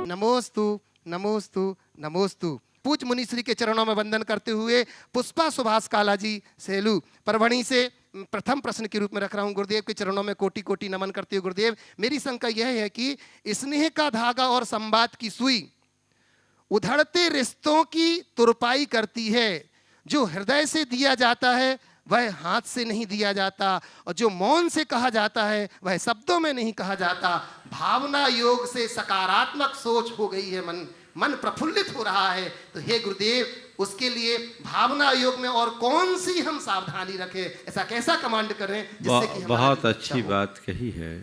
नमोस्तु नमोस्तु नमोस्तु। पूज्य मुनिश्री के चरणों में वंदन करते हुए पुष्पा सुभाष काला जी सेलू परभणी से प्रथम प्रश्न के रूप में रख रहा हूं। गुरुदेव के चरणों में कोटि कोटि नमन करते हुए गुरुदेव, मेरी शंका यह है कि स्नेह का धागा और संवाद की सुई उधड़ते रिश्तों की तुरपाई करती है। जो हृदय से दिया जाता है वह हाथ से नहीं दिया जाता, और जो मौन से कहा जाता है वह शब्दों में नहीं कहा जाता। भावना योग से सकारात्मक सोच हो गई है, मन प्रफुल्लित हो रहा है। तो हे गुरुदेव, उसके लिए भावना योग में और कौन सी हम सावधानी रखें, ऐसा कैसा कमांड करें जिससे कि बहुत अच्छी बात कही है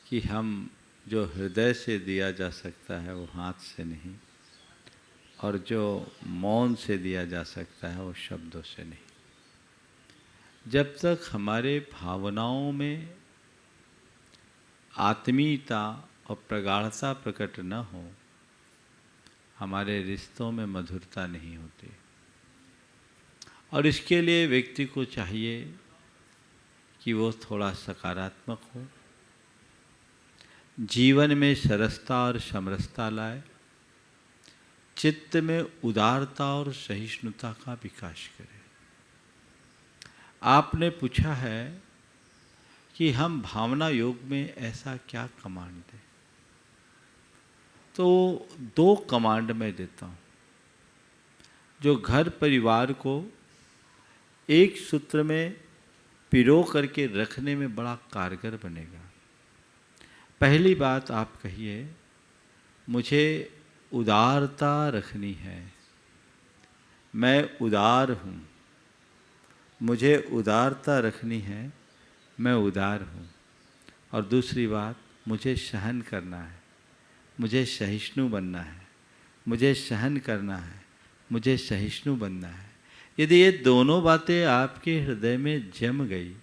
कि हम जो हृदय से दिया जा सकता है वो हाथ से नहीं, और जो मौन से दिया जा सकता है वो शब्दों से नहीं। जब तक हमारे भावनाओं में आत्मीयता और प्रगाढ़ता प्रकट न हो, हमारे रिश्तों में मधुरता नहीं होती। और इसके लिए व्यक्ति को चाहिए कि वो थोड़ा सकारात्मक हो, जीवन में सरसता और समरसता लाए, चित्त में उदारता और सहिष्णुता का विकास करे। आपने पूछा है कि हम भावना योग में ऐसा क्या कमांड दें, तो 2 कमांड मैं देता हूँ जो घर परिवार को एक सूत्र में पिरो करके रखने में बड़ा कारगर बनेगा। पहली बात आप कहिए, मुझे उदारता रखनी है, मैं उदार हूँ। मुझे उदारता रखनी है, मैं उदार हूँ। और दूसरी बात, मुझे सहन करना है, मुझे सहिष्णु बनना है। मुझे सहन करना है, मुझे सहिष्णु बनना है। यदि ये दोनों बातें आपके हृदय में जम गई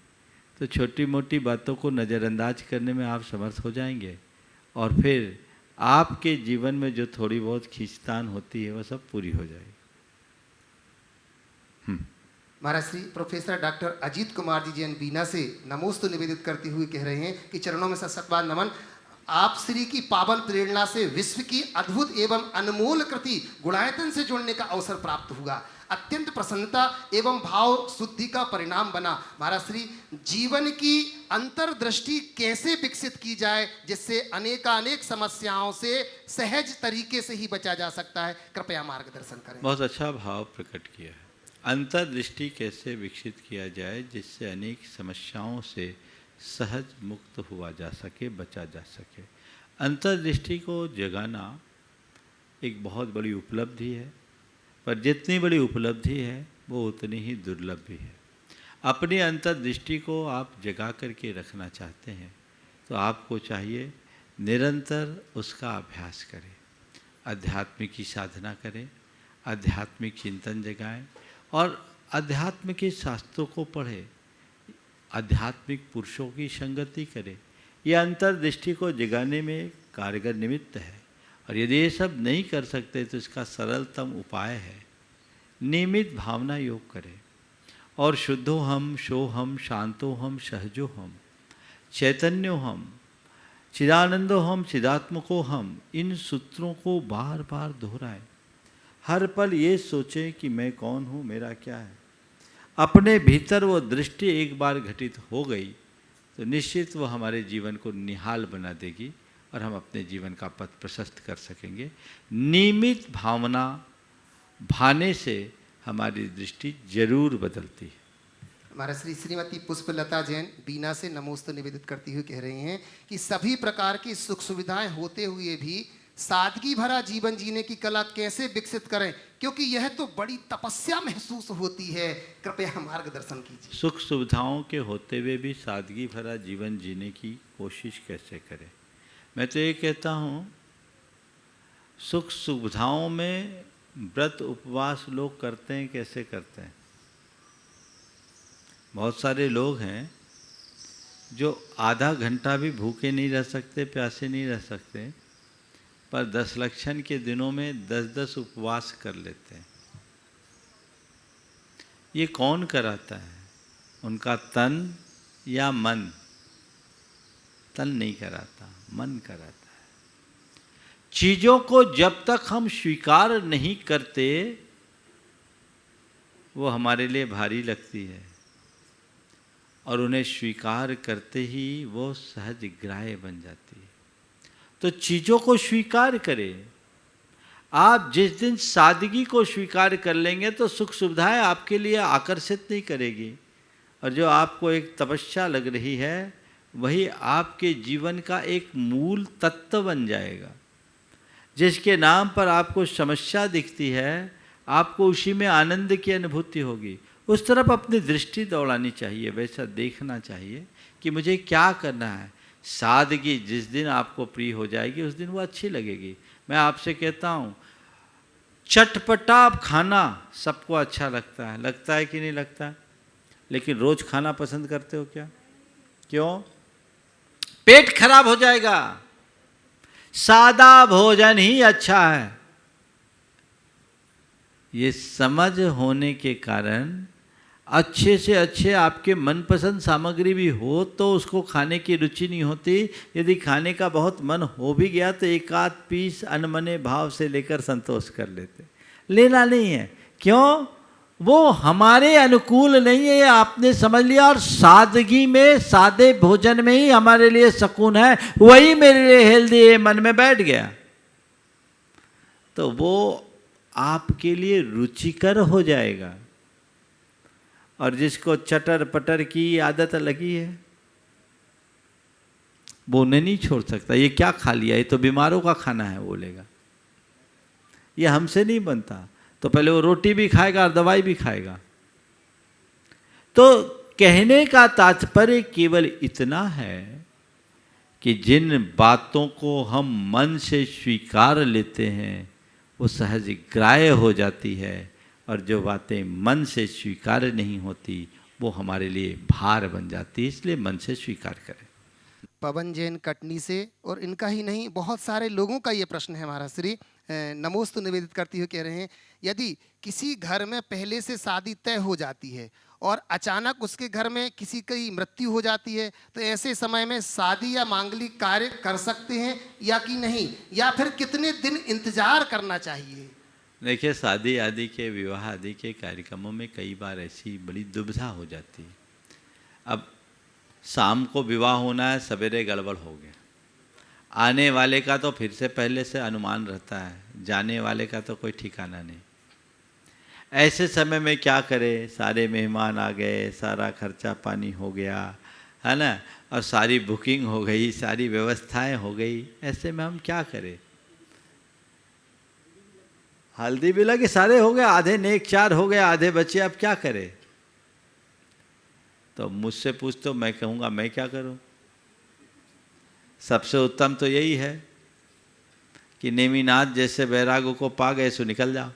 तो छोटी मोटी बातों को नज़रअंदाज करने में आप समर्थ हो जाएंगे, और फिर आपके जीवन में जो थोड़ी बहुत खींचतान होती है वह सब पूरी हो जाएगी। महाराज श्री प्रोफेसर डॉक्टर अजीत कुमार जी जैन बीना से नमोस्तु निवेदित करते हुए कह रहे हैं कि चरणों में सत्संग नमन। आप श्री की पावन प्रेरणा से विश्व की अद्भुत एवं अनमोल कृति गुणायतन से जुड़ने का अवसर प्राप्त हुआ। अत्यंत प्रसन्नता एवं भाव शुद्धि का परिणाम बना। महाराज श्री, जीवन की अंतर्दृष्टि कैसे विकसित की जाए जिससे अनेकानेक समस्याओं से सहज तरीके से ही बचा जा सकता है, कृपया मार्गदर्शन करें। बहुत अच्छा भाव प्रकट किया है। अंतर्दृष्टि कैसे विकसित किया जाए जिससे अनेक समस्याओं से सहज मुक्त हुआ जा सके, बचा जा सके। अंतर्दृष्टि को जगाना एक बहुत बड़ी उपलब्धि है, पर जितनी बड़ी उपलब्धि है वो उतनी ही दुर्लभ भी है। अपनी अंतर्दृष्टि को आप जगा करके रखना चाहते हैं तो आपको चाहिए निरंतर उसका अभ्यास करें, आध्यात्मिक की साधना करें, आध्यात्मिक चिंतन जगाएं और अध्यात्म के शास्त्रों को पढ़ें, आध्यात्मिक पुरुषों की संगति करें। यह अंतर्दृष्टि को जगाने में कारगर निमित्त है। और यदि ये सब नहीं कर सकते तो इसका सरलतम उपाय है नियमित भावना योग करें और शुद्धो हम, शोहम, शांतो हम, सहजो हम, चैतन्यो हम, चिदानंदो हम, चिदात्मको हम, इन सूत्रों को बार बार दोहराएं। हर पल ये सोचें कि मैं कौन हूँ, मेरा क्या है। अपने भीतर वो दृष्टि एक बार घटित हो गई तो निश्चित वो हमारे जीवन को निहाल बना देगी और हम अपने जीवन का पथ प्रशस्त कर सकेंगे। नियमित भावना भाने से हमारी दृष्टि जरूर बदलती है। हमारा श्रीमती पुष्पलता जैन बीना से नमोस्तु निवेदित करती हुई कह रही हैं कि सभी प्रकार की सुख सुविधाएं होते हुए भी सादगी भरा जीवन जीने की कला कैसे विकसित करें, क्योंकि यह तो बड़ी तपस्या महसूस होती है, कृपया मार्गदर्शन कीजिए। सुख सुविधाओं के होते हुए भी सादगी भरा जीवन जीने की कोशिश कैसे करें। मैं तो ये कहता हूँ, सुख सुविधाओं में व्रत उपवास लोग करते हैं, कैसे करते हैं। बहुत सारे लोग हैं जो आधा घंटा भी भूखे नहीं रह सकते, प्यासे नहीं रह सकते, पर 10 लक्षण के दिनों में 10-10 उपवास कर लेते हैं। ये कौन कराता है, उनका तन या मन? तन नहीं कराता, मन कराता है। चीज़ों को जब तक हम स्वीकार नहीं करते वो हमारे लिए भारी लगती है, और उन्हें स्वीकार करते ही वो सहज ग्राह्य बन जाती है। तो चीज़ों को स्वीकार करें। आप जिस दिन सादगी को स्वीकार कर लेंगे तो सुख सुविधाएं आपके लिए आकर्षित नहीं करेगी, और जो आपको एक तपस्या लग रही है वही आपके जीवन का एक मूल तत्व बन जाएगा। जिसके नाम पर आपको समस्या दिखती है, आपको उसी में आनंद की अनुभूति होगी। उस तरफ अपनी दृष्टि दौड़ानी चाहिए, वैसा देखना चाहिए कि मुझे क्या करना है। सादगी जिस दिन आपको प्रिय हो जाएगी उस दिन वो अच्छी लगेगी। मैं आपसे कहता हूँ, चटपटा खाना सबको अच्छा लगता है कि नहीं लगता है? लेकिन रोज खाना पसंद करते हो क्या? क्यों? पेट खराब हो जाएगा। सादा भोजन ही अच्छा है। ये समझ होने के कारण अच्छे से अच्छे आपके मनपसंद सामग्री भी हो तो उसको खाने की रुचि नहीं होती। यदि खाने का बहुत मन हो भी गया तो एक आध पीस अनमने भाव से लेकर संतोष कर लेते। लेना नहीं है। क्यों? वो हमारे अनुकूल नहीं है, आपने समझ लिया। और सादगी में, सादे भोजन में ही हमारे लिए सुकून है, वही मेरे लिए हेल्दी है, मन में बैठ गया तो वो आपके लिए रुचिकर हो जाएगा। और जिसको चटर पटर की आदत लगी है वो उन्हें नहीं छोड़ सकता। ये क्या खा लिया, ये तो बीमारों का खाना है बोलेगा, ये हमसे नहीं बनता। तो पहले वो रोटी भी खाएगा और दवाई भी खाएगा। तो कहने का तात्पर्य केवल इतना है कि जिन बातों को हम मन से स्वीकार लेते हैं वो सहज ग्राह्य हो जाती है, और जो बातें मन से स्वीकार नहीं होती वो हमारे लिए भार बन जाती है। इसलिए मन से स्वीकार करें। पवन जैन कटनी से, और इनका ही नहीं बहुत सारे लोगों का ये प्रश्न है महाराज श्री। नमोस्तु निवेदित करती हुए कह रहे हैं, यदि किसी घर में पहले से शादी तय हो जाती है और अचानक उसके घर में किसी की मृत्यु हो जाती है तो ऐसे समय में शादी या मांगलिक कार्य कर सकते हैं या कि नहीं, या फिर कितने दिन इंतजार करना चाहिए? देखिए, शादी आदि के, विवाह आदि के कार्यक्रमों में कई बार ऐसी बड़ी दुविधा हो जाती है। अब शाम को विवाह होना है, सवेरे गड़बड़ हो गया, आने वाले का तो फिर से पहले से अनुमान रहता है, जाने वाले का तो कोई ठिकाना नहीं। ऐसे समय में क्या करें? सारे मेहमान आ गए, सारा खर्चा पानी हो गया है ना, और सारी बुकिंग हो गई, सारी व्यवस्थाएं हो गई। ऐसे में हम क्या करें? हल्दी भी लगे, सारे हो गए, आधे नेक चार हो गए, आधे बचे, अब क्या करें? तो मुझसे पूछ तो मैं कहूँगा मैं क्या करूँ? सबसे उत्तम तो यही है कि नेमिनाथ जैसे बैरागों को पा गए सो निकल जाओ।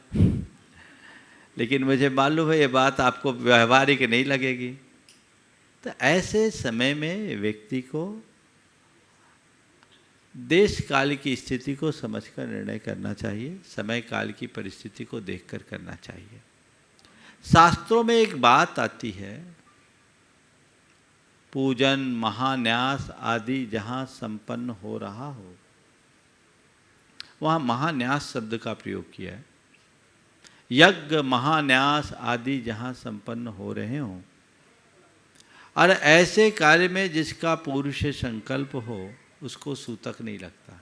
लेकिन मुझे मालूम है ये बात आपको व्यवहारिक नहीं लगेगी। तो ऐसे समय में व्यक्ति को देश काल की स्थिति को समझकर निर्णय करना चाहिए, समय काल की परिस्थिति को देखकर करना चाहिए। शास्त्रों में एक बात आती है, पूजन महान्यास आदि जहाँ संपन्न हो रहा हो वहाँ महान्यास शब्द का प्रयोग किया है। यज्ञ महान्यास आदि जहाँ संपन्न हो रहे हों और ऐसे कार्य में जिसका पूर्व से संकल्प हो उसको सूतक नहीं लगता।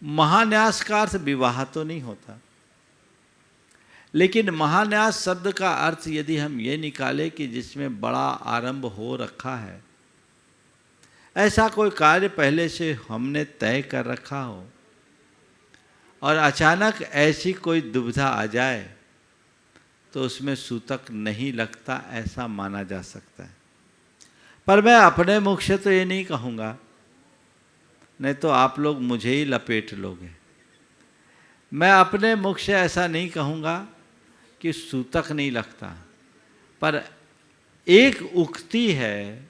महान्यास का अर्थ विवाह तो नहीं होता, लेकिन महान्यास शब्द का अर्थ यदि हम ये निकालें कि जिसमें बड़ा आरंभ हो रखा है, ऐसा कोई कार्य पहले से हमने तय कर रखा हो और अचानक ऐसी कोई दुविधा आ जाए तो उसमें सूतक नहीं लगता, ऐसा माना जा सकता है। पर मैं अपने मुख से तो ये नहीं कहूँगा, नहीं तो आप लोग मुझे ही लपेट लोगे। मैं अपने मुख से ऐसा नहीं कहूँगा कि सूतक नहीं लगता, पर एक उक्ति है,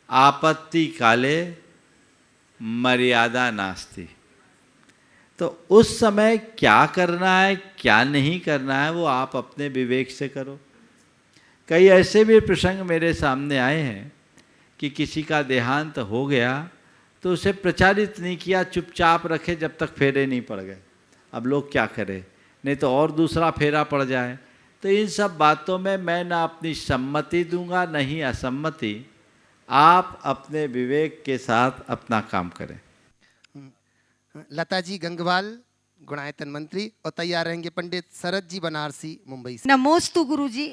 आपत्ति काले मर्यादा नास्ति। तो उस समय क्या करना है क्या नहीं करना है वो आप अपने विवेक से करो। कई ऐसे भी प्रसंग मेरे सामने आए हैं कि किसी का देहांत हो गया तो उसे प्रचारित नहीं किया, चुपचाप रखे जब तक फेरे नहीं पड़ गए। अब लोग क्या करें, नहीं तो और दूसरा फेरा पड़ जाए। तो इन सब बातों में मैं ना अपनी सम्मति दूंगा, न ही असम्मति। आप अपने विवेक के साथ अपना काम करें। लता जी गंगवाल गुणायतन मंत्री, और तैयार रहेंगे पंडित शरद जी बनारसी मुंबई से। नमोस्तु गुरुजी।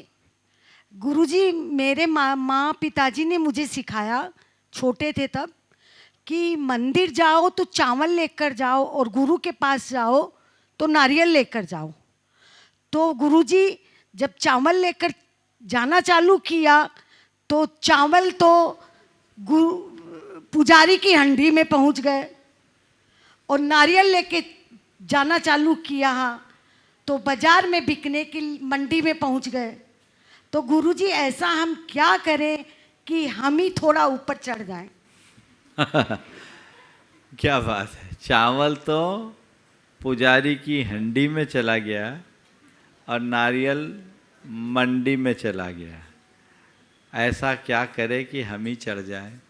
गुरुजी, मेरे माँ पिताजी ने मुझे सिखाया, छोटे थे तब, कि मंदिर जाओ तो चावल लेकर जाओ और गुरु के पास जाओ तो नारियल लेकर जाओ। तो गुरुजी जब चावल लेकर जाना चालू किया तो चावल तो पुजारी की हंडी में पहुंच गए, और नारियल लेके जाना चालू किया तो बाजार में बिकने की मंडी में पहुंच गए। तो गुरुजी ऐसा हम क्या करें कि हम ही थोड़ा ऊपर चढ़ जाएं? क्या बात है, चावल तो पुजारी की हंडी में चला गया और नारियल मंडी में चला गया। ऐसा क्या करे कि हम ही चढ़ जाएं?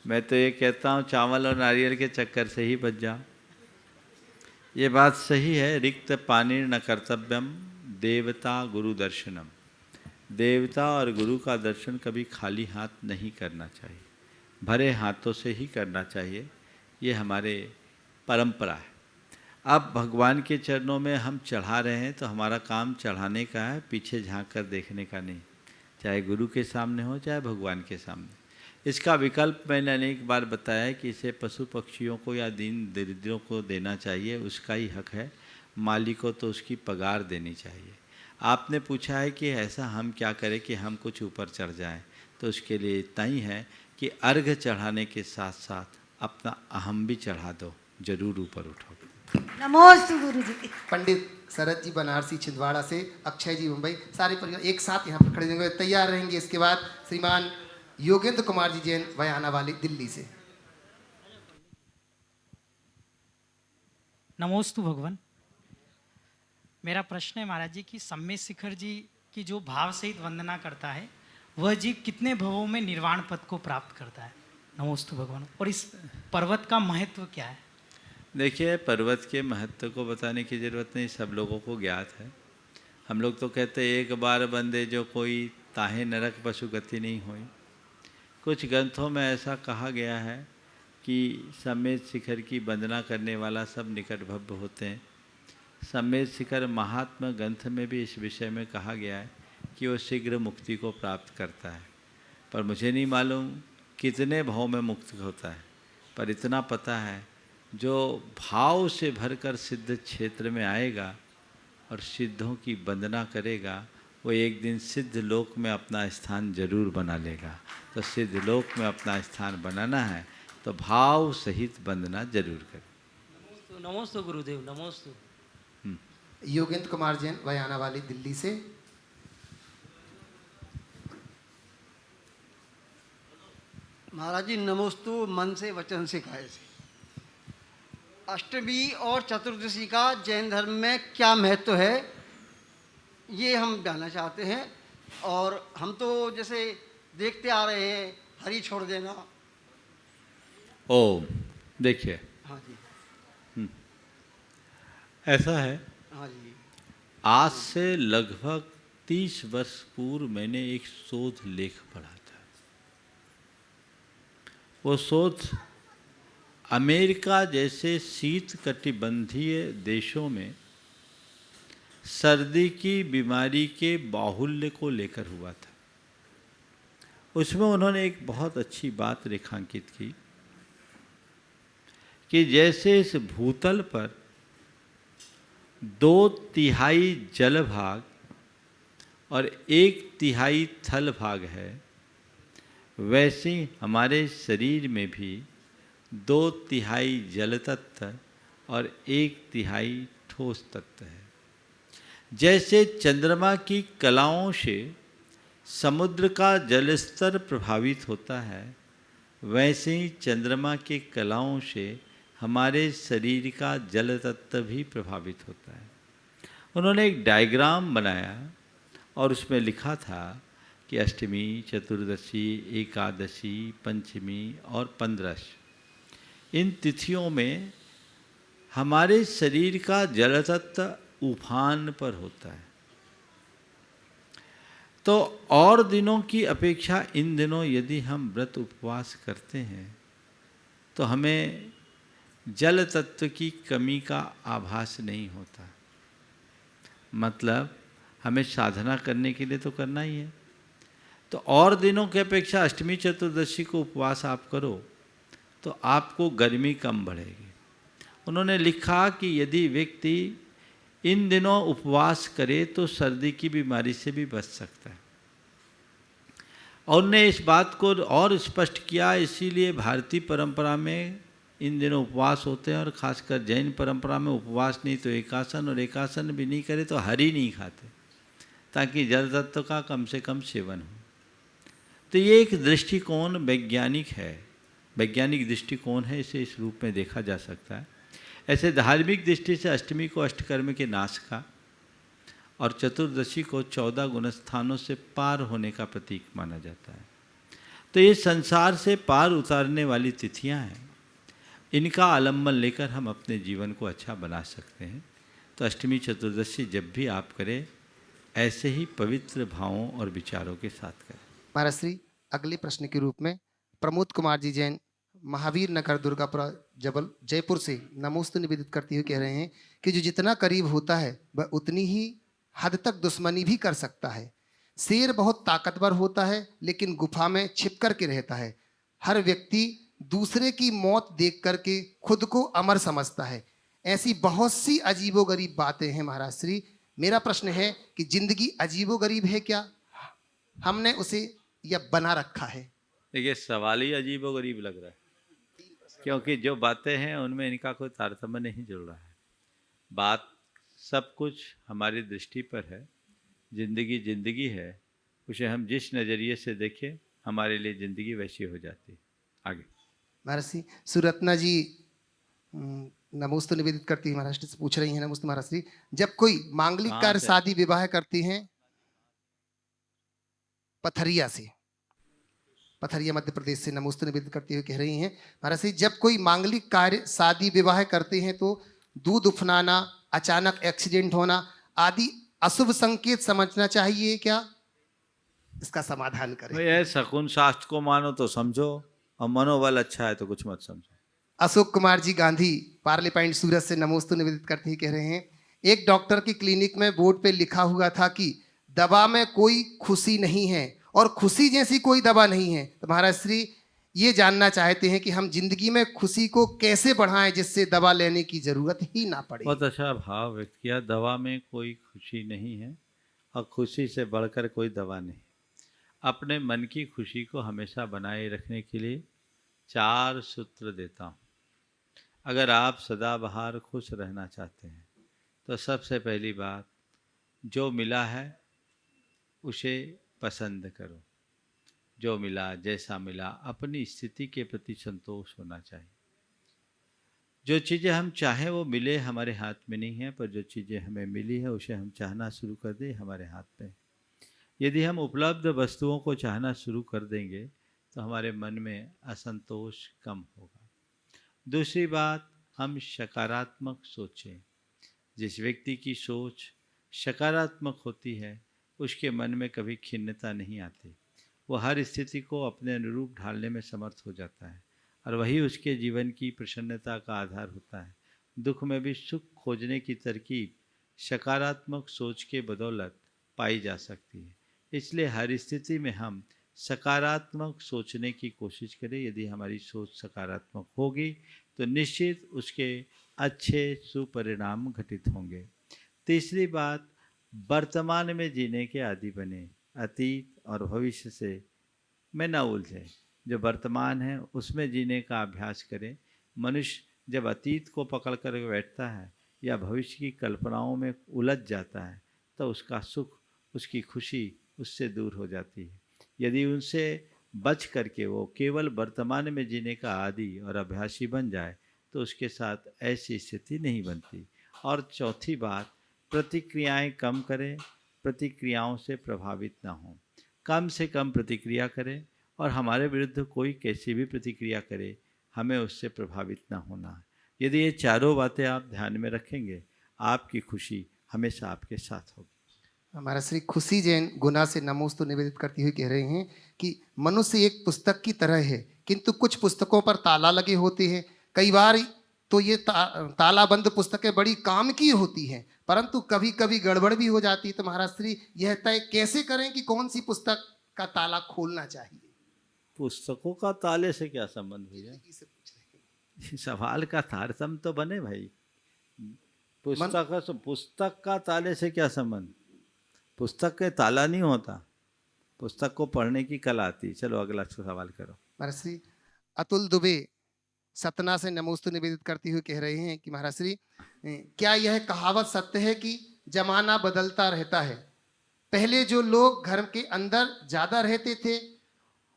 मैं तो ये कहता हूँ, चावल और नारियल के चक्कर से ही बच जाओ। ये बात सही है। रिक्त पानी न कर्तव्यम देवता गुरु दर्शनम। देवता और गुरु का दर्शन कभी खाली हाथ नहीं करना चाहिए, भरे हाथों से ही करना चाहिए। ये हमारे परंपरा है। अब भगवान के चरणों में हम चढ़ा रहे हैं तो हमारा काम चढ़ाने का है, पीछे झांक कर देखने का नहीं, चाहे गुरु के सामने हो चाहे भगवान के सामने। इसका विकल्प मैंने अनेक बार बताया है कि इसे पशु पक्षियों को या दीन दरिद्रों को देना चाहिए, उसका ही हक है। मालिक को तो उसकी पगार देनी चाहिए। आपने पूछा है कि ऐसा हम क्या करें कि हम कुछ ऊपर चढ़ जाएं, तो उसके लिए इतना ही है कि अर्घ चढ़ाने के साथ साथ अपना अहम भी चढ़ा दो, जरूर ऊपर उठो। नमोस्तु गुरुजी। पंडित शरद जी बनारसी छिंदवाड़ा से, अक्षय जी मुंबई, सारे परिवार एक साथ यहाँ पर खड़े होंगे, तैयार रहेंगे। इसके बाद श्रीमान योगेंद्र कुमार जी जैन बयाना वाली दिल्ली से। नमोस्तु भगवान। मेरा प्रश्न है महाराज जी कि सम्मेद शिखर जी की जो भाव सहित वंदना करता है वह जीव कितने भवों में निर्वाण पद को प्राप्त करता है? नमोस्तु भगवान। और इस पर्वत का महत्व क्या है? देखिए, पर्वत के महत्व को बताने की ज़रूरत नहीं, सब लोगों को ज्ञात है। हम लोग तो कहते हैं एक बार बंदे जो कोई ताहे नरक पशु गति नहीं हुई। कुछ ग्रंथों में ऐसा कहा गया है कि सम्मेद शिखर की वंदना करने वाला सब निकट भव्य होते हैं। सम्मेद शिखर महात्मा ग्रंथ में भी इस विषय में कहा गया है कि वो शीघ्र मुक्ति को प्राप्त करता है, पर मुझे नहीं मालूम कितने भाव में मुक्त होता है। पर इतना पता है, जो भाव से भरकर सिद्ध क्षेत्र में आएगा और सिद्धों की वंदना करेगा, वो एक दिन सिद्ध लोक में अपना स्थान जरूर बना लेगा। तो सिद्ध लोक में अपना स्थान बनाना है तो भाव सहित वंदना जरूर करें। नमोस्तु गुरुदेव, नमोस्तु। योगेंद्र कुमार जैन बयाना वाली दिल्ली से। महाराज जी नमोस्तु, मन से वचन से काया से। अष्टमी और चतुर्दशी का जैन धर्म में क्या महत्व है, ये हम जानना चाहते हैं। और हम तो जैसे देखते आ रहे हैं, हरी छोड़ देना। ओ देखिए, हाँ जी, ऐसा है, हाँ जी, आज से लगभग 30 वर्ष पूर्व मैंने एक शोध लेख पढ़ा था। वो शोध अमेरिका जैसे शीत कटिबंधीय देशों में सर्दी की बीमारी के बाहुल्य को लेकर हुआ था। उसमें उन्होंने एक बहुत अच्छी बात रेखांकित की कि जैसे इस भूतल पर 2/3 जल भाग और 1/3 थल भाग है, वैसे ही हमारे शरीर में भी 2/3 जल तत्व और 1/3 ठोस तत्व है। जैसे चंद्रमा की कलाओं से समुद्र का जल स्तर प्रभावित होता है, वैसे ही चंद्रमा के कलाओं से हमारे शरीर का जल तत्व भी प्रभावित होता है। उन्होंने एक डायग्राम बनाया और उसमें लिखा था कि अष्टमी, चतुर्दशी, एकादशी, पंचमी और 15 इन तिथियों में हमारे शरीर का जल तत्व उफान पर होता है। तो और दिनों की अपेक्षा इन दिनों यदि हम व्रत उपवास करते हैं तो हमें जल तत्व की कमी का आभास नहीं होता। मतलब हमें साधना करने के लिए तो करना ही है, तो और दिनों की अपेक्षा अष्टमी चतुर्दशी को उपवास आप करो तो आपको गर्मी कम बढ़ेगी। उन्होंने लिखा कि यदि व्यक्ति इन दिनों उपवास करे तो सर्दी की बीमारी से भी बच सकता है। और उन्होंने इस बात को और स्पष्ट किया, इसीलिए भारतीय परंपरा में इन दिनों उपवास होते हैं, और खासकर जैन परंपरा में उपवास नहीं तो एकासन, और एकासन भी नहीं करे तो हरी नहीं खाते, ताकि जल तत्व का कम से कम सेवन हो। तो ये एक दृष्टिकोण वैज्ञानिक है, वैज्ञानिक दृष्टिकोण है, इसे इस रूप में देखा जा सकता है। ऐसे धार्मिक दृष्टि से अष्टमी को अष्टकर्म के नाश का और चतुर्दशी को 14 गुणस्थानों से पार होने का प्रतीक माना जाता है। तो ये संसार से पार उतारने वाली तिथियां हैं, इनका आलम्बन लेकर हम अपने जीवन को अच्छा बना सकते हैं। तो अष्टमी चतुर्दशी जब भी आप करें ऐसे ही पवित्र भावों और विचारों के साथ करें। महाराज श्री, अगले प्रश्न के रूप में प्रमोद कुमार जी जैन महावीर नगर दुर्गापुरा जयपुर से नमोस्तु निवेदित करते हुए कह रहे हैं कि जो जितना करीब होता है वह उतनी ही हद तक दुश्मनी भी कर सकता है। शेर बहुत ताकतवर होता है लेकिन गुफा में छिप कर के रहता है। हर व्यक्ति दूसरे की मौत देख करके खुद को अमर समझता है। ऐसी बहुत सी अजीबोगरीब बातें हैं महाराज श्री। मेरा प्रश्न है कि जिंदगी अजीबोगरीब है क्या, हमने उसे या बना रखा है? देखिए, सवाल ही अजीबोगरीब लग रहा है, क्योंकि जो बातें हैं उनमें इनका कोई तारतम्य नहीं जुड़ रहा है। बात सब कुछ हमारी दृष्टि पर है। जिंदगी जिंदगी है, उसे हम जिस नज़रिए से देखें हमारे लिए ज़िंदगी वैसी हो जाती है। आगे महाराज श्री, सुरत्ना जी नमोस्तु निवेदित करती है, महाराष्ट्र से पूछ रही हैं। नमोस्तु महाराज श्री, जब कोई मांगलिक कार्य शादी विवाह करती हैं, पथरिया से, पथरिया मध्य प्रदेश से नमोस्तु निवेदित करती हुए कह रही हैं, महाराज श्री जब कोई मांगलिक कार्य शादी विवाह करते हैं तो दूध उफनाना, अचानक एक्सीडेंट होना आदि अशुभ संकेत समझना चाहिए क्या? इसका समाधान करें। ये शकुन शास्त्र को मानो तो समझो, और मनोबल अच्छा है तो कुछ मत समझो। अशोक कुमार जी गांधी पार्ले पॉइंट सूरत से नमोस्तु निवेदित करते ही कह रहे हैं, एक डॉक्टर की क्लिनिक में बोर्ड पे लिखा हुआ था कि दवा में कोई खुशी नहीं है और खुशी जैसी कोई दवा नहीं है। तो महाराज श्री ये जानना चाहते हैं कि हम जिंदगी में खुशी को कैसे बढ़ाएं जिससे दवा लेने की जरूरत ही ना पड़े। बहुत अच्छा भाव व्यक्त किया। दवा में कोई खुशी नहीं है और खुशी से बढ़कर कोई दवा नहीं। अपने मन की खुशी को हमेशा बनाए रखने के लिए 4 सूत्र देता हूँ। अगर आप सदाबहार खुश रहना चाहते हैं तो सबसे पहली बात, जो मिला है उसे पसंद करो। जो मिला, जैसा मिला, अपनी स्थिति के प्रति संतोष होना चाहिए। जो चीज़ें हम चाहें वो मिले हमारे हाथ में नहीं है, पर जो चीज़ें हमें मिली है उसे हम चाहना शुरू कर दें, हमारे हाथ में। यदि हम उपलब्ध वस्तुओं को चाहना शुरू कर देंगे तो हमारे मन में असंतोष कम होगा। दूसरी बात, हम सकारात्मक सोचें। जिस व्यक्ति की सोच सकारात्मक होती है उसके मन में कभी खिन्नता नहीं आती। वो हर स्थिति को अपने अनुरूप ढालने में समर्थ हो जाता है और वही उसके जीवन की प्रसन्नता का आधार होता है। दुख में भी सुख खोजने की तरकीब सकारात्मक सोच के बदौलत पाई जा सकती है। इसलिए हर स्थिति में हम सकारात्मक सोचने की कोशिश करें। यदि हमारी सोच सकारात्मक होगी तो निश्चित उसके अच्छे सुपरिणाम घटित होंगे। तीसरी बात, वर्तमान में जीने के आदी बने। अतीत और भविष्य से में न उलझे। जो वर्तमान है उसमें जीने का अभ्यास करें। मनुष्य जब अतीत को पकड़ कर बैठता है या भविष्य की कल्पनाओं में उलझ जाता है तो उसका सुख, उसकी खुशी उससे दूर हो जाती है। यदि उनसे बच करके वो केवल वर्तमान में जीने का आदी और अभ्यासी बन जाए तो उसके साथ ऐसी स्थिति नहीं बनती। और चौथी बात, प्रतिक्रियाएं कम करें, प्रतिक्रियाओं से प्रभावित ना हों। कम से कम प्रतिक्रिया करें और हमारे विरुद्ध कोई कैसी भी प्रतिक्रिया करे हमें उससे प्रभावित ना होना है। यदि ये चारों बातें आप ध्यान में रखेंगे, आपकी खुशी हमेशा आपके साथ होगी। हमारा श्री खुशी जैन गुना से नमोस्तु निवेदित करती हुई कह रहे हैं कि मनुष्य एक पुस्तक की तरह है, किंतु कुछ पुस्तकों पर ताला लगे होते हैं। कई बार तो ये ताला बंद पुस्तकें बड़ी काम की होती हैं, परंतु कभी कभी गड़बड़ भी हो जाती है। तो महाराज श्री यह तय कैसे करें कि कौन सी पुस्तक का ताला खोलना चाहिए? पुस्तकों का ताले से क्या संबंध भैया? इसे पूछ रहे हैं। सवाल का तारतम्य तो बने भाई। पुस्तक का ताले से क्या संबंध? पुस्तक के ताला नहीं होता, पुस्तक को पढ़ने की कला आती। चलो अगला सवाल करो। महाराज श्री अतुल दुबे सतना से नमोस्तु निवेदित करते हुए कह रहे हैं कि महाराज श्री क्या यह कहावत सत्य है कि जमाना बदलता रहता है? पहले जो लोग घर के अंदर ज्यादा रहते थे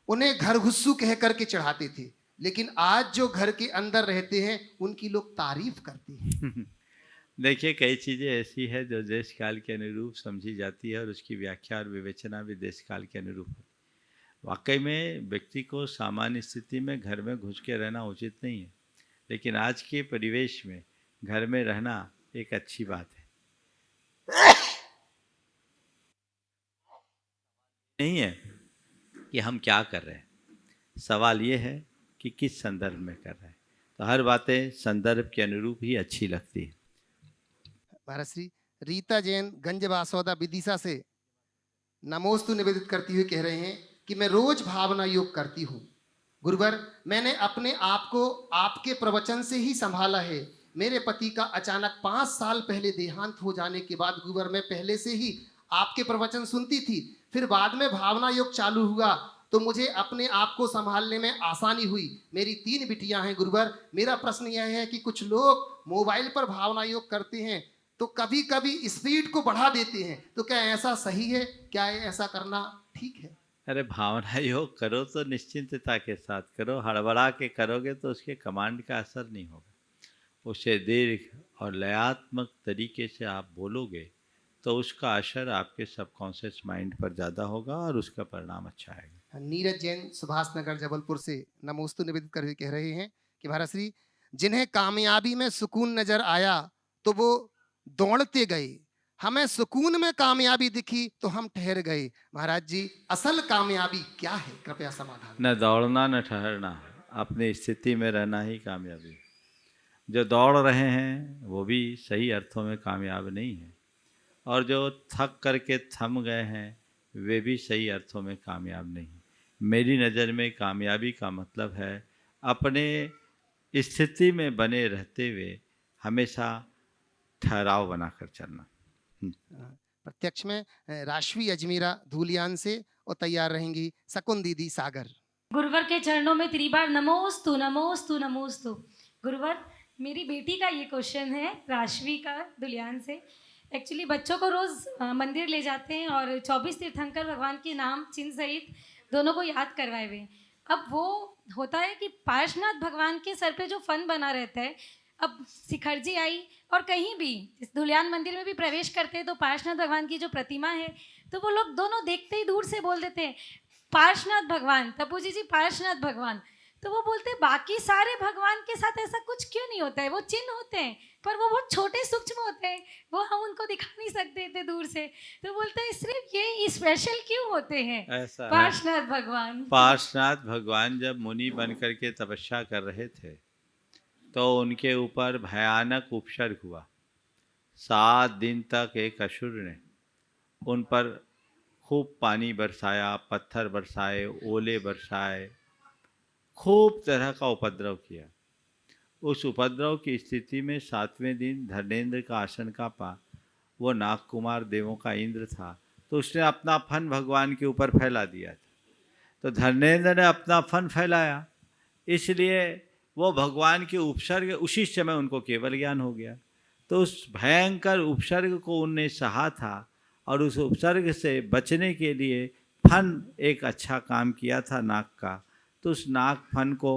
उन्हें घर घुस्सू कह करके चढ़ाते थे, लेकिन आज जो घर के अंदर रहते हैं उनकी लोग तारीफ करते हैं। देखिए, कई चीज़ें ऐसी है जो देश काल के अनुरूप समझी जाती है और उसकी व्याख्या और विवेचना भी देश काल के अनुरूप होती है। वाकई में व्यक्ति को सामान्य स्थिति में घर में घुस के रहना उचित नहीं है, लेकिन आज के परिवेश में घर में रहना एक अच्छी बात है। नहीं है कि हम क्या कर रहे हैं, सवाल ये है कि किस संदर्भ में कर रहे हैं। तो हर बातें संदर्भ के अनुरूप ही अच्छी लगती है। महाराज श्री रीता जैन गंज बासौदा विदिशा से नमोस्तु निवेदित करती हुई कह रहे हैं कि मैं रोज भावना योग करती हूँ गुरुवर। मैंने अपने आप को आपके प्रवचन से ही संभाला है। मेरे पति का अचानक 5 साल पहले देहांत हो जाने के बाद गुरुवर मैं पहले से ही आपके प्रवचन सुनती थी, फिर बाद में भावना योग चालू हुआ तो मुझे अपने आप को संभालने में आसानी हुई। मेरी 3 बिटियां हैं गुरुवर। मेरा प्रश्न यह है कि कुछ लोग मोबाइल पर भावना योग करते हैं तो कभी कभी स्पीड को बढ़ा देते हैं, तो क्या ऐसा सही है? क्या ऐसा करना ठीक है? अरे भावना योग करो तो निश्चिंतता के साथ करो, हड़बड़ा के करोगे तो उसके कमांड का असर नहीं होगा। उसे दीर्घ और लयात्मक तरीके से आप बोलोगे तो उसका असर आपके सबकॉन्शियस माइंड पर ज़्यादा होगा और उसका परिणाम अच्छा आएगा। नीरज जैन सुभाष नगर जबलपुर से नमोस्तु निवेदित कर कह रहे हैं कि महाराज श्री जिन्हें कामयाबी में सुकून नजर आया तो वो दौड़ते गए, हमें सुकून में कामयाबी दिखी तो हम ठहर गए। महाराज जी असल कामयाबी क्या है? कृपया समाधान। न दौड़ना न ठहरना, अपनी स्थिति में रहना ही कामयाबी। जो दौड़ रहे हैं वो भी सही अर्थों में कामयाब नहीं है, और जो थक करके थम गए हैं वे भी सही अर्थों में कामयाब नहीं। मेरी नज़र में कामयाबी का मतलब है अपने स्थिति में बने रहते हुए हमेशा ठहराव बनाकर चलना। प्रत्यक्ष में राशवी अजमीरा धूलियान से और तैयार रहेंगी शकुन दीदी सागर। गुरुवर के चरणों में 3 बार नमोस्तु नमोस्तु नमोस्तु। गुरुवर मेरी बेटी का ये क्वेश्चन है, राशवी का दुलियान से। एक्चुअली बच्चों को रोज़ मंदिर ले जाते हैं और 24 तीर्थंकर भगवान के नाम चिन्ह सहित दोनों को याद करवाए हुए। अब वो होता है कि पार्श्वनाथ भगवान के सर पे जो फन बना रहता है, अब शिखरजी आई और कहीं भी इस धुलियान मंदिर में भी प्रवेश करते हैं तो पार्श्वनाथ भगवान की जो प्रतिमा है तो वो लोग दोनों देखते ही दूर से बोल देते हैं पार्श्वनाथ भगवान, तपू जी पार्श्वनाथ भगवान। तो वो बोलते हैं बाकी सारे भगवान के साथ ऐसा कुछ क्यों नहीं होता है? वो चिन्ह होते हैं पर वो बहुत छोटे सूक्ष्म होते हैं, वो हम उनको दिखा नहीं सकते थे दूर से। तो बोलते हैं सिर्फ ये स्पेशल क्यों होते हैं ऐसा पार्श्वनाथ भगवान? पार्श्वनाथ भगवान जब मुनि बन करके तपस्या कर रहे थे तो उनके ऊपर भयानक उपसर्ग हुआ। 7 दिन तक एक असुर ने उन पर खूब पानी बरसाया, पत्थर बरसाए, ओले बरसाए, खूब तरह का उपद्रव किया। उस उपद्रव की स्थिति में 7वें दिन धर्मेंद्र का आसन कांपा। वो नाग कुमार देवों का इंद्र था, तो उसने अपना फन भगवान के ऊपर फैला दिया था। तो धर्मेंद्र ने अपना फन फैलाया, इसलिए वो भगवान के उपसर्ग, उसी समय उनको केवल ज्ञान हो गया। तो उस भयंकर उपसर्ग को उनने सहा था और उस उपसर्ग से बचने के लिए फन एक अच्छा काम किया था नाग का। तो उस नाग फन को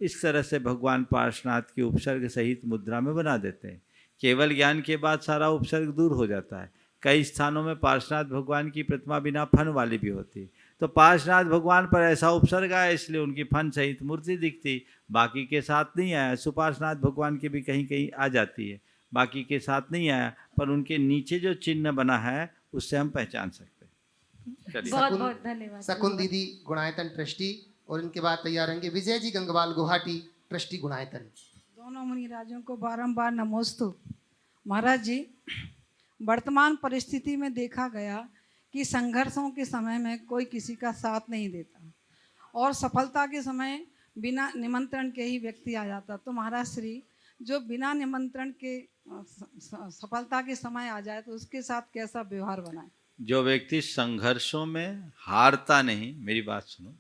इस तरह से भगवान पार्श्वनाथ की उपसर्ग सहित मुद्रा में बना देते हैं। केवल ज्ञान के बाद सारा उपसर्ग दूर हो जाता है। कई स्थानों में पार्श्वनाथ भगवान की प्रतिमा बिना फन वाली भी होती है। तो पार्श्वनाथ भगवान पर ऐसा उपसर्ग आया इसलिए उनकी फन सहित मूर्ति दिखती, बाकी के साथ नहीं आया। सुपार्श्वनाथ भगवान की भी कहीं कहीं आ जाती है, बाकी के साथ नहीं आया, पर उनके नीचे जो चिन्ह बना है उससे हम पहचान सकते हैं। चलिए। बहुत बहुत धन्यवाद। शकुन दीदी गुणायतन ट्रस्टी, और इनके बाद तैयार रहेंगे विजय जी गंगवाल गुवाहाटी ट्रस्टी गुणायतन। दोनों मुनिराजों को बारंबार नमोस्तु। महाराज जी, वर्तमान परिस्थिति में देखा गया कि संघर्षों के समय में कोई किसी का साथ नहीं देता और सफलता के समय बिना निमंत्रण के ही व्यक्ति आ जाता। तो महाराज श्री, जो बिना निमंत्रण के सफलता के समय आ जाए तो उसके साथ कैसा व्यवहार बनाए? जो व्यक्ति संघर्षों में हारता नहीं, मेरी बात सुनो,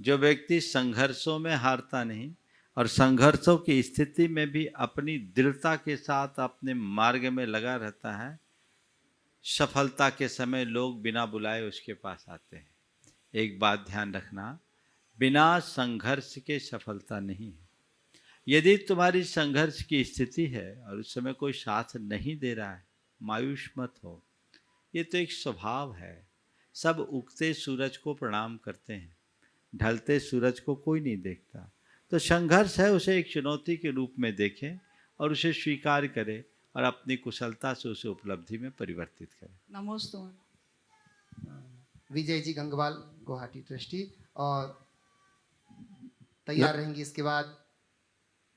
जो व्यक्ति संघर्षों में हारता नहीं और संघर्षों की स्थिति में भी अपनी दृढ़ता के साथ अपने मार्ग में लगा रहता है, सफलता के समय लोग बिना बुलाए उसके पास आते हैं। एक बात ध्यान रखना, बिना संघर्ष के सफलता नहीं है। यदि तुम्हारी संघर्ष की स्थिति है और उस समय कोई साथ नहीं दे रहा है, मायूस मत हो, ये तो एक स्वभाव है। सब उगते सूरज को प्रणाम करते हैं, ढलते सूरज को कोई नहीं देखता। तो संघर्ष है, उसे एक चुनौती के रूप में देखें और उसे स्वीकार करें और अपनी कुशलता से उसे उपलब्धि में परिवर्तित करें। नमोस्तु। विजय जी गंगवाल गुवाहाटी ट्रस्टी, और तैयार रहेंगी इसके बाद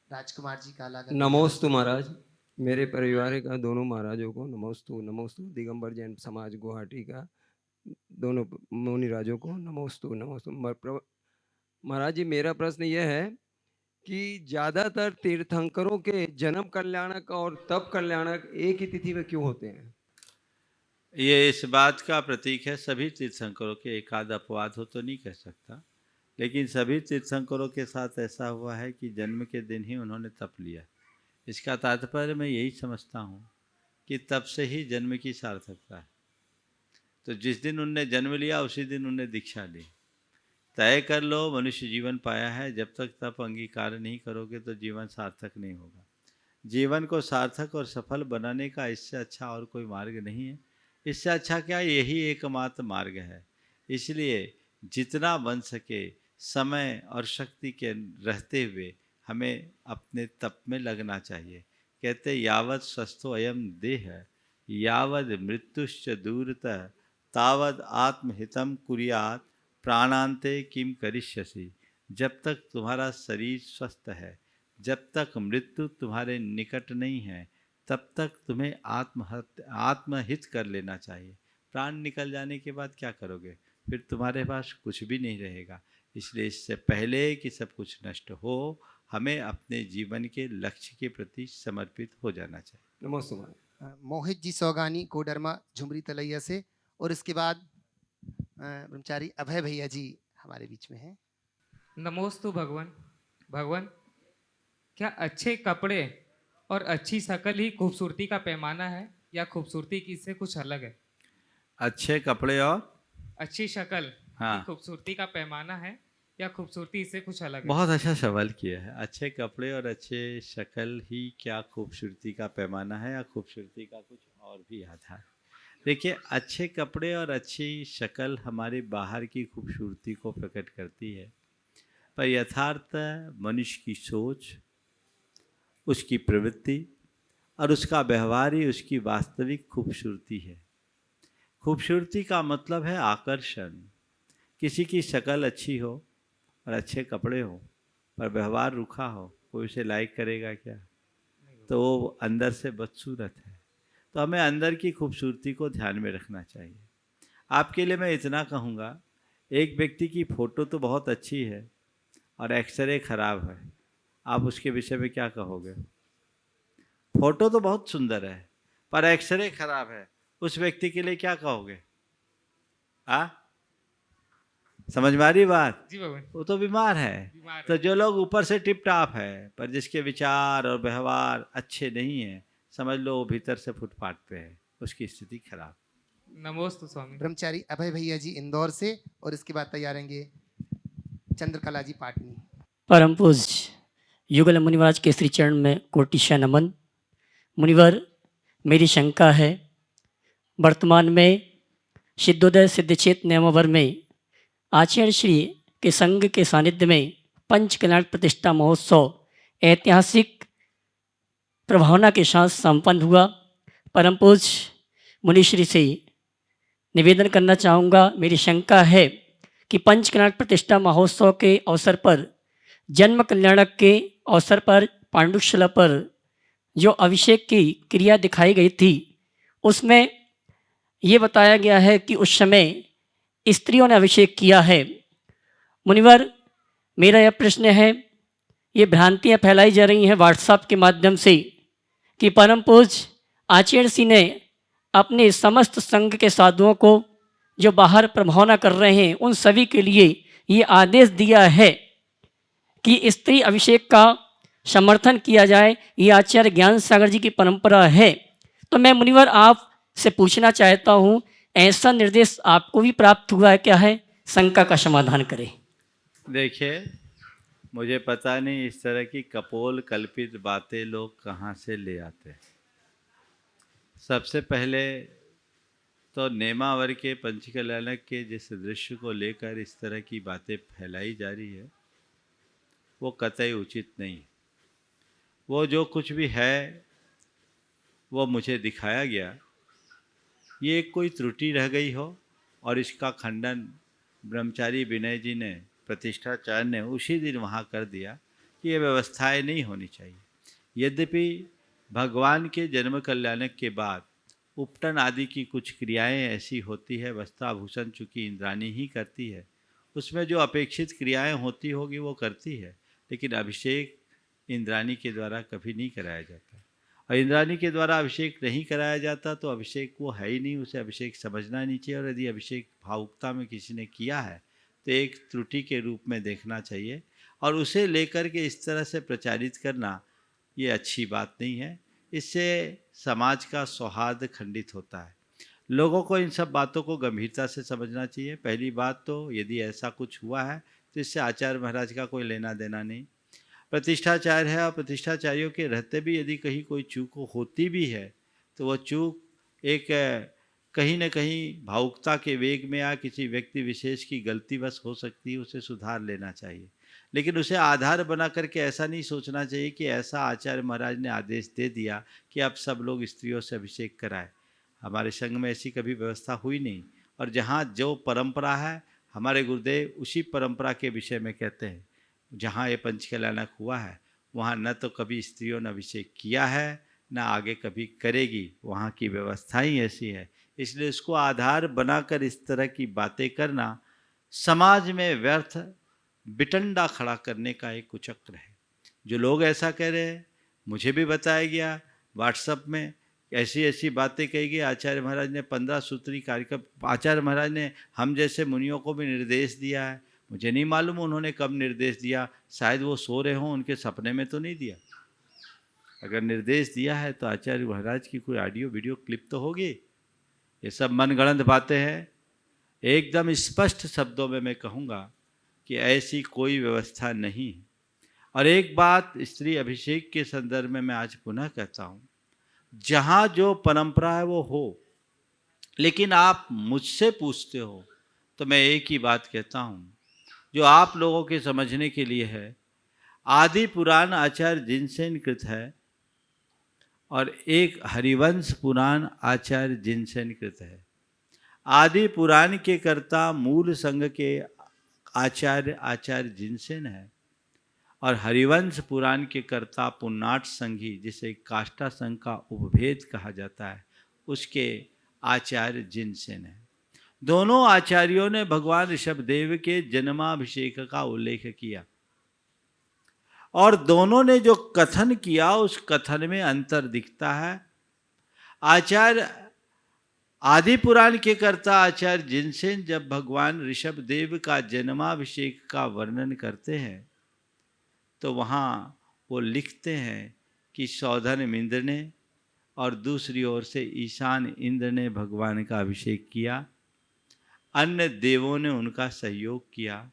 राजकुमार जी काला। नमोस्तु महाराज, मेरे परिवार का दोनों महाराजों को नमोस्तु। नमोस्तु दिगंबर जैन समाज गुवाहाटी का दोनों मुनिराजों को नमोस्तु। नमोस्तु महाराज जी, मेरा प्रश्न यह है कि ज़्यादातर तीर्थंकरों के जन्म कल्याणक और तप कल्याणक एक ही तिथि में क्यों होते हैं? ये इस बात का प्रतीक है, सभी तीर्थंकरों के एक आध अपवाद हो तो नहीं कह सकता, लेकिन सभी तीर्थंकरों के साथ ऐसा हुआ है कि जन्म के दिन ही उन्होंने तप लिया। इसका तात्पर्य मैं यही समझता हूँ कि तप से ही जन्म की सार्थकता है। तो जिस दिन उनने जन्म लिया उसी दिन उन्हें दीक्षा ली। तय कर लो, मनुष्य जीवन पाया है, जब तक तप अंगीकार नहीं करोगे तो जीवन सार्थक नहीं होगा। जीवन को सार्थक और सफल बनाने का इससे अच्छा और कोई मार्ग नहीं है। इससे अच्छा क्या, यही एकमात्र मार्ग है। इसलिए जितना बन सके समय और शक्ति के रहते हुए हमें अपने तप में लगना चाहिए। कहते यावत् स्वस्थो अयम देह यावद मृत्युश्च दूरतः तावद आत्महितम कुर्यात् प्राणांते किम करिष्यसि। जब तक तुम्हारा शरीर स्वस्थ है, जब तक मृत्यु तुम्हारे निकट नहीं है, तब तक तुम्हें आत्महित कर लेना चाहिए। प्राण निकल जाने के बाद क्या करोगे? फिर तुम्हारे पास कुछ भी नहीं रहेगा। इसलिए इससे पहले कि सब कुछ नष्ट हो, हमें अपने जीवन के लक्ष्य के प्रति समर्पित हो जाना चाहिए। नमस्ते। मोहित जी सौगानी कोडरमा झुमरी तलैया से, और इसके बाद ब्रह्मचारी अभय भैया जी हमारे बीच में हैं। नमोस्तु भगवान। भगवान, क्या अच्छे कपड़े और अच्छी शक्ल ही खूबसूरती का पैमाना है या खूबसूरती की से कुछ अलग है? अच्छे कपड़े और अच्छी शक्ल हाँ, खूबसूरती का पैमाना है या खूबसूरती से कुछ अलग है? बहुत अच्छा सवाल किया है। अच्छे कपड़े और अच्छे शक्ल ही क्या खूबसूरती का पैमाना है या खूबसूरती का कुछ और भी आधार? देखिए, अच्छे कपड़े और अच्छी शक्ल हमारे बाहर की खूबसूरती को प्रकट करती है, पर यथार्थ मनुष्य की सोच, उसकी प्रवृत्ति और उसका व्यवहार ही उसकी वास्तविक खूबसूरती है। खूबसूरती का मतलब है आकर्षण। किसी की शक्ल अच्छी हो और अच्छे कपड़े हो पर व्यवहार रूखा हो, कोई उसे लाइक करेगा क्या? तो वो अंदर से बदसूरत है। तो हमें अंदर की खूबसूरती को ध्यान में रखना चाहिए। आपके लिए मैं इतना कहूँगा, एक व्यक्ति की फ़ोटो तो बहुत अच्छी है और एक्सरे ख़राब है, आप उसके विषय में क्या कहोगे? फ़ोटो तो बहुत सुंदर है पर एक्सरे ख़राब है, उस व्यक्ति के लिए क्या कहोगे? समझ में आ रही बात? जी भगवान। वो तो बीमार है। तो जो लोग ऊपर से टिप टाप है पर जिसके विचार और व्यवहार अच्छे नहीं है, समझ लो वो भीतर से फुटपाथ पे है, उसकी स्थिति खराब। नमोस्तु स्वामी। ब्रह्मचारी अभय भैया जी इंदौर से, और इसके बाद तैयार रहेंगे चंद्रकला जी पाटनी। परम पूज्य युगल मुनिवराज के श्री चरण में कोटिशा नमन। मुनिवर, मेरी शंका है, वर्तमान में सिद्धोदय सिद्धचेत नियमावर में आचार्य श्री के संघ के सानिध्य में पंच कल्याण प्रतिष्ठा महोत्सव ऐतिहासिक प्रभावना के साथ संपन्न हुआ। परम पूज्य मुनिश्री से निवेदन करना चाहूँगा, मेरी शंका है कि पंच कल्याण प्रतिष्ठा महोत्सव के अवसर पर, जन्म कल्याणक के अवसर पर पांडुशिला पर जो अभिषेक की क्रिया दिखाई गई थी, उसमें ये बताया गया है कि उस समय स्त्रियों ने अभिषेक किया है। मुनिवर, मेरा यह प्रश्न है, ये भ्रांतियाँ फैलाई जा रही हैं व्हाट्सएप के माध्यम से कि परम पूज्य आचार्य श्री ने अपने समस्त संघ के साधुओं को जो बाहर प्रभावना कर रहे हैं, उन सभी के लिए ये आदेश दिया है कि स्त्री अभिषेक का समर्थन किया जाए। ये आचार्य ज्ञान सागर जी की परंपरा है। तो मैं मुनिवर आप से पूछना चाहता हूँ, ऐसा निर्देश आपको भी प्राप्त हुआ है क्या है? शंका का समाधान करें। देखिए, मुझे पता नहीं इस तरह की कपोल कल्पित बातें लोग कहाँ से ले आते हैं। सबसे पहले तो नेमावर के पंचकल्याणक के जिस दृश्य को लेकर इस तरह की बातें फैलाई जा रही है, वो कतई उचित नहीं। वो जो कुछ भी है वो मुझे दिखाया गया, ये कोई त्रुटि रह गई हो और इसका खंडन ब्रह्मचारी विनय जी ने, प्रतिष्ठाचार्य ने उसी दिन वहाँ कर दिया कि ये व्यवस्थाएं नहीं होनी चाहिए। यद्यपि भगवान के जन्म कल्याणक के बाद उपटन आदि की कुछ क्रियाएं ऐसी होती है, वस्त्राभूषण चूँकि इंद्राणी ही करती है, उसमें जो अपेक्षित क्रियाएं होती होगी वो करती है, लेकिन अभिषेक इंद्राणी के द्वारा कभी नहीं कराया जाता। और इंद्राणी के द्वारा अभिषेक नहीं कराया जाता तो अभिषेक वो है ही नहीं, उसे अभिषेक समझना नहीं चाहिए। और यदि अभिषेक भावुकता में किसी ने किया है तो एक त्रुटि के रूप में देखना चाहिए, और उसे लेकर के इस तरह से प्रचारित करना ये अच्छी बात नहीं है। इससे समाज का सौहार्द खंडित होता है। लोगों को इन सब बातों को गंभीरता से समझना चाहिए। पहली बात तो यदि ऐसा कुछ हुआ है तो इससे आचार्य महाराज का कोई लेना देना नहीं। प्रतिष्ठाचार्य है और प्रतिष्ठाचार्यों के रहते भी यदि कहीं कोई चूक होती भी है तो वह चूक एक कहीं न कहीं भावुकता के वेग में या किसी व्यक्ति विशेष की गलतीवश हो सकती है, उसे सुधार लेना चाहिए। लेकिन उसे आधार बना करके ऐसा नहीं सोचना चाहिए कि ऐसा आचार्य महाराज ने आदेश दे दिया कि अब सब लोग स्त्रियों से अभिषेक कराएं। हमारे संघ में ऐसी कभी व्यवस्था हुई नहीं। और जहाँ जो परंपरा है, हमारे गुरुदेव उसी परंपरा के विषय में कहते हैं। जहाँ ये पंचकल्याणक हुआ है वहाँ न तो कभी स्त्रियों ने अभिषेक किया है, न आगे कभी करेगी। वहाँ की व्यवस्था ही ऐसी है। इसलिए इसको आधार बनाकर इस तरह की बातें करना समाज में व्यर्थ बिटंडा खड़ा करने का एक कुचक्र है। जो लोग ऐसा कह रहे हैं, मुझे भी बताया गया व्हाट्सएप में, ऐसी ऐसी बातें कही गई। आचार्य महाराज ने 15 सूत्री कार्यक्रम, आचार्य महाराज ने हम जैसे मुनियों को भी निर्देश दिया है। मुझे नहीं मालूम उन्होंने कब निर्देश दिया, शायद वो सो रहे हों, उनके सपने में तो नहीं दिया। अगर निर्देश दिया है तो आचार्य महाराज की कोई ऑडियो वीडियो क्लिप तो होगी। ये सब मनगढ़ंत बातें हैं। एकदम स्पष्ट शब्दों में मैं कहूँगा कि ऐसी कोई व्यवस्था नहीं। और एक बात स्त्री अभिषेक के संदर्भ में मैं आज पुनः कहता हूँ, जहाँ जो परंपरा है वो हो, लेकिन आप मुझसे पूछते हो तो मैं एक ही बात कहता हूँ जो आप लोगों के समझने के लिए है। आदि पुराण आचार्य जिनसेन कृत है और एक हरिवंश पुराण आचार्य जिनसेन कृत है। आदि पुराण के कर्ता मूल संघ के आचार्य जिनसेन है और हरिवंश पुराण के कर्ता पुन्नाट संघी, जिसे काष्ठा संघ का उपभेद कहा जाता है, उसके आचार्य जिनसेन है। दोनों आचार्यों ने भगवान ऋषभदेव के जन्माभिषेक का उल्लेख किया और दोनों ने जो कथन किया उस कथन में अंतर दिखता है। आचार्य आदि पुराण के कर्ता आचार्य जिनसेन जब भगवान ऋषभदेव का जन्माभिषेक का वर्णन करते हैं तो वहाँ वो लिखते हैं कि सौधन इंद्र ने और दूसरी ओर से ईशान इंद्र ने भगवान का अभिषेक किया। अन्य देवों ने उनका सहयोग किया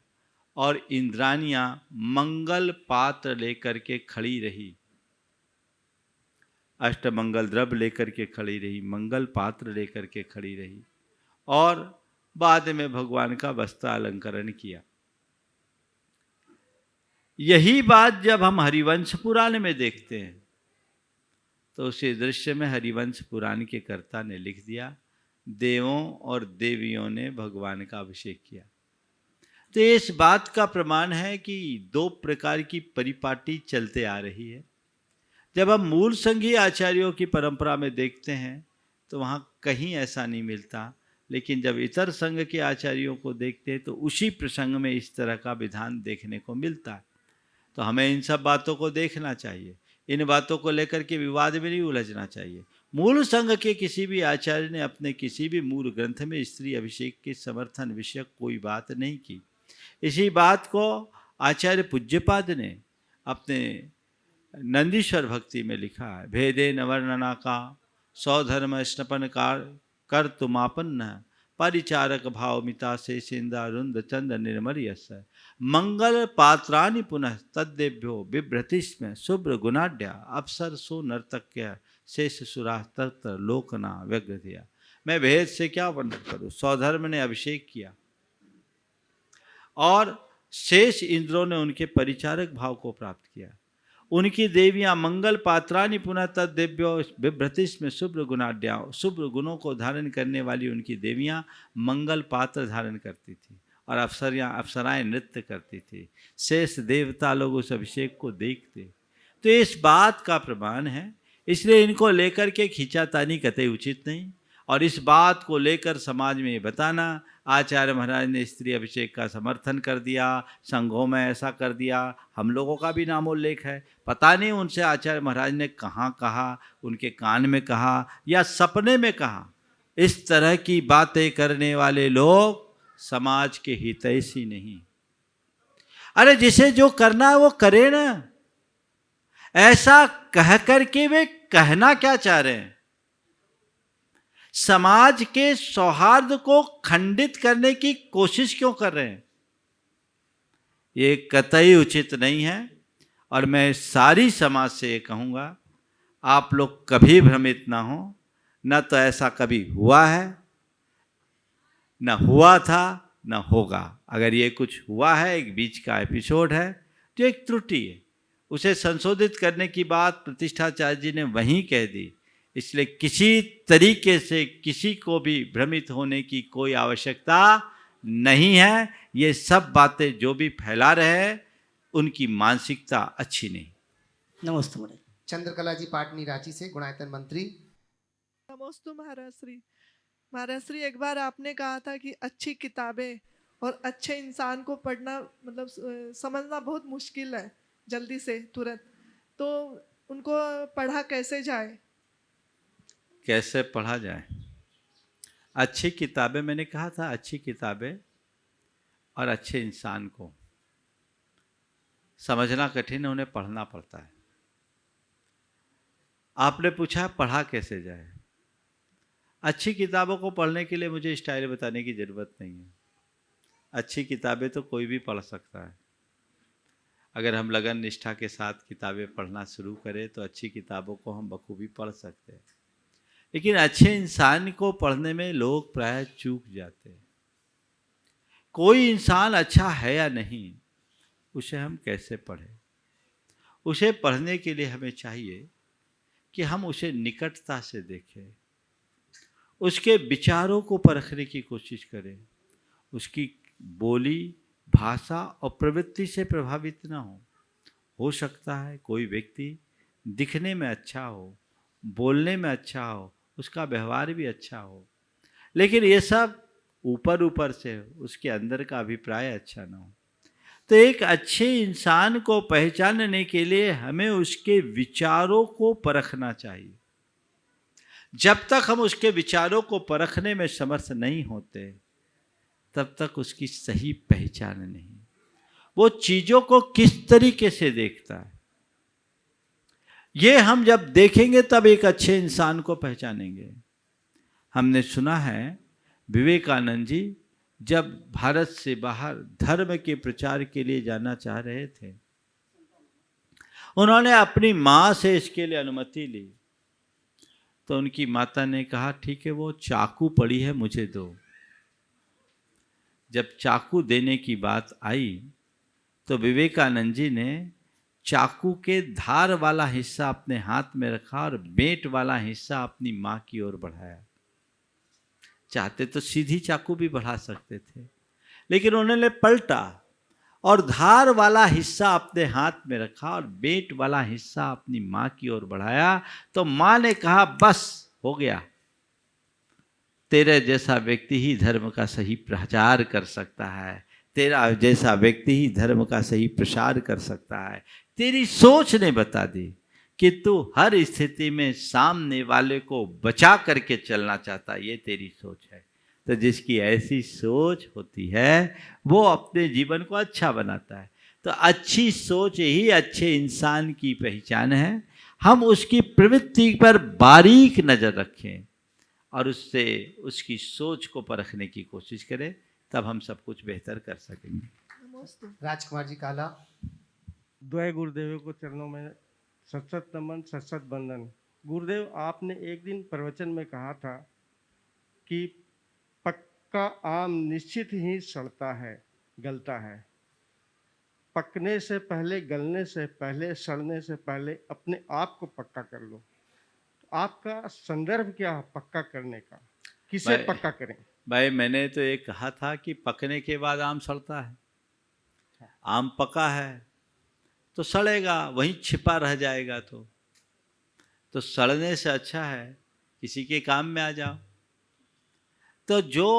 और इंद्रानियां मंगल पात्र लेकर के खड़ी रही, अष्टमंगल द्रव्य लेकर के खड़ी रही, मंगल पात्र लेकर के खड़ी रही और बाद में भगवान का वस्त्र अलंकरण किया। यही बात जब हम हरिवंश पुराण में देखते हैं तो उसी दृश्य में हरिवंश पुराण के कर्ता ने लिख दिया, देवों और देवियों ने भगवान का अभिषेक किया। तो इस बात का प्रमाण है कि दो प्रकार की परिपाटी चलते आ रही है। जब हम मूल संघीय आचार्यों की परंपरा में देखते हैं तो वहाँ कहीं ऐसा नहीं मिलता, लेकिन जब इतर संघ के आचार्यों को देखते हैं तो उसी प्रसंग में इस तरह का विधान देखने को मिलता है। तो हमें इन सब बातों को देखना चाहिए, इन बातों को लेकर के विवाद में नहीं उलझना चाहिए। मूल संघ के किसी भी आचार्य ने अपने किसी भी मूल ग्रंथ में स्त्री अभिषेक के समर्थन विषयक कोई बात नहीं की। इसी बात को आचार्य पूज्यपाद ने अपने नंदीश्वर भक्ति में लिखा है, भेदे न वर्णना का सौधर्म स्नपन कर तुमापन्न परिचारक भाव मिता से सिंदारुंद चंद निर्मल यश मंगल पात्रानि पुनः तद्देभ्यो बिभ्रतिस्म शुभ्र गुणाढ्या अप्सर सो नर्तक्य शेष सुरा तत्र लोकना व्यग्रधिया। मैं भेद से क्या वर्णन करूं। सौधर्म ने अभिषेक किया और शेष इंद्रों ने उनके परिचारक भाव को प्राप्त किया। उनकी देवियां मंगल पात्रानि पुनः तद्देव्यो बिभ्रतिस्म शुभ्र गुणाढ्या, शुभ्र गुणों को धारण करने वाली उनकी देवियां मंगल पात्र धारण करती थी और अप्सराएं नृत्य करती थी। शेष देवता लोग उस अभिषेक को देखते। तो इस बात का प्रमाण है, इसलिए इनको लेकर के खींचातानी कतई उचित नहीं। और इस बात को लेकर समाज में बताना, आचार्य महाराज ने स्त्री अभिषेक का समर्थन कर दिया, संघों में ऐसा कर दिया, हम लोगों का भी नामोल्लेख है। पता नहीं उनसे आचार्य महाराज ने कहाँ कहा, उनके कान में कहा या सपने में कहा। इस तरह की बातें करने वाले लोग समाज के हितैषी नहीं। अरे जिसे जो करना है वो करे ना। ऐसा कह करके वे कहना क्या चाह रहे हैं? समाज के सौहार्द को खंडित करने की कोशिश क्यों कर रहे हैं? ये कतई उचित नहीं है। और मैं सारी समाज से ये कहूँगा, आप लोग कभी भ्रमित ना हो। न तो ऐसा कभी हुआ है, न हुआ था, न होगा। अगर ये कुछ हुआ है, एक बीच का एपिसोड है जो एक त्रुटि है, उसे संशोधित करने की बात प्रतिष्ठाचार्य जी ने वहीं कह दी। इसलिए किसी तरीके से किसी को भी भ्रमित होने की कोई आवश्यकता नहीं है। ये सब बातें जो भी फैला रहे हैं उनकी मानसिकता अच्छी नहीं। नमस्ते महाराज। चंद्रकला जी पाटनी रांची से, गुणायतन मंत्री। नमोस्तु महाराज श्री। महाराज श्री, एक बार आपने कहा था कि अच्छी किताबें और अच्छे इंसान को पढ़ना मतलब समझना बहुत मुश्किल है जल्दी से तुरंत, तो उनको पढ़ा कैसे जाए? कैसे पढ़ा जाए? अच्छी किताबें, मैंने कहा था अच्छी किताबें और अच्छे इंसान को समझना कठिन है, उन्हें पढ़ना पड़ता है। आपने पूछा पढ़ा कैसे जाए। अच्छी किताबों को पढ़ने के लिए मुझे स्टाइल बताने की ज़रूरत नहीं है। अच्छी किताबें तो कोई भी पढ़ सकता है। अगर हम लगन निष्ठा के साथ किताबें पढ़ना शुरू करें तो अच्छी किताबों को हम बखूबी पढ़ सकते हैं। लेकिन अच्छे इंसान को पढ़ने में लोग प्रायः चूक जाते हैं। कोई इंसान अच्छा है या नहीं, उसे हम कैसे पढ़ें? उसे पढ़ने के लिए हमें चाहिए कि हम उसे निकटता से देखें, उसके विचारों को परखने की कोशिश करें, उसकी बोली, भाषा और प्रवृत्ति से प्रभावित ना हो सकता है कोई व्यक्ति दिखने में अच्छा हो, बोलने में अच्छा हो, उसका व्यवहार भी अच्छा हो, लेकिन ये सब ऊपर ऊपर से, उसके अंदर का अभिप्राय अच्छा ना हो। तो एक अच्छे इंसान को पहचानने के लिए हमें उसके विचारों को परखना चाहिए। जब तक हम उसके विचारों को परखने में समर्थ नहीं होते, तब तक उसकी सही पहचान नहीं। वो चीज़ों को किस तरीके से देखता है, ये हम जब देखेंगे तब एक अच्छे इंसान को पहचानेंगे। हमने सुना है विवेकानंद जी जब भारत से बाहर धर्म के प्रचार के लिए जाना चाह रहे थे, उन्होंने अपनी माँ से इसके लिए अनुमति ली। तो उनकी माता ने कहा ठीक है, वो चाकू पड़ी है मुझे दो। जब चाकू देने की बात आई तो विवेकानंद जी ने चाकू के धार वाला हिस्सा अपने हाथ में रखा और बेंट वाला हिस्सा अपनी माँ की ओर बढ़ाया। चाहते तो सीधी चाकू भी बढ़ा सकते थे, लेकिन उन्होंने पलटा और धार वाला हिस्सा अपने हाथ में रखा और बेंट वाला हिस्सा अपनी माँ की ओर बढ़ाया। तो माँ ने कहा, बस हो गया, तेरे जैसा व्यक्ति ही धर्म का सही प्रचार कर सकता है, तेरा जैसा व्यक्ति ही धर्म का सही प्रसार कर सकता है। तेरी सोच ने बता दी कि तू हर स्थिति में सामने वाले को बचा करके चलना चाहता है, ये तेरी सोच है। तो जिसकी ऐसी सोच होती है वो अपने जीवन को अच्छा बनाता है। तो अच्छी सोच ही अच्छे इंसान की पहचान है। हम उसकी प्रवृत्ति पर बारीक नज़र रखें और उससे उसकी सोच को परखने की कोशिश करें, तब हम सब कुछ बेहतर कर सकेंगे। राजकुमार जी काला। द्वय गुरुदेव को चरणों में सत सत नमन, सत सत बंदन। गुरुदेव, आपने एक दिन प्रवचन में कहा था कि पक्का आम निश्चित ही सड़ता है, गलता है। पकने से पहले, गलने से पहले, सड़ने से पहले अपने आप को पक्का कर लो। आपका संदर्भ क्या है पक्का करने का? किसे पक्का करें? भाई, मैंने तो ये कहा था कि पकने के बाद आम सड़ता है। आम पका है तो सड़ेगा, वहीं छिपा रह जाएगा। तो सड़ने से अच्छा है किसी के काम में आ जाओ। तो जो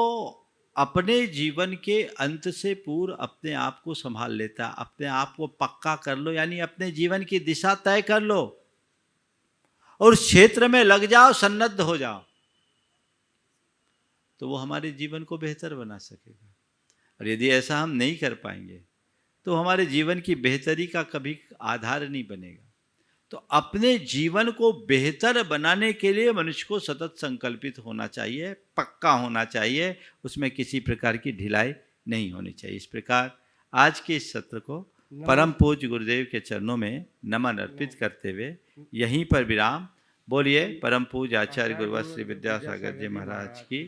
अपने जीवन के अंत से पूर्व अपने आप को संभाल लेता, अपने आप को पक्का कर लो, यानी अपने जीवन की दिशा तय कर लो और उस क्षेत्र में लग जाओ, सन्नद्ध हो जाओ, तो वो हमारे जीवन को बेहतर बना सकेगा। और यदि ऐसा हम नहीं कर पाएंगे तो हमारे जीवन की बेहतरी का कभी आधार नहीं बनेगा। तो अपने जीवन को बेहतर बनाने के लिए मनुष्य को सतत संकल्पित होना चाहिए, पक्का होना चाहिए, उसमें किसी प्रकार की ढिलाई नहीं होनी चाहिए। इस प्रकार आज के इस सत्र को परम पूज्य गुरुदेव के चरणों में नमन अर्पित करते हुए यहीं पर विराम। बोलिए परम पूज्य आचार्य गुरुवर श्री विद्यासागर जी महाराज की।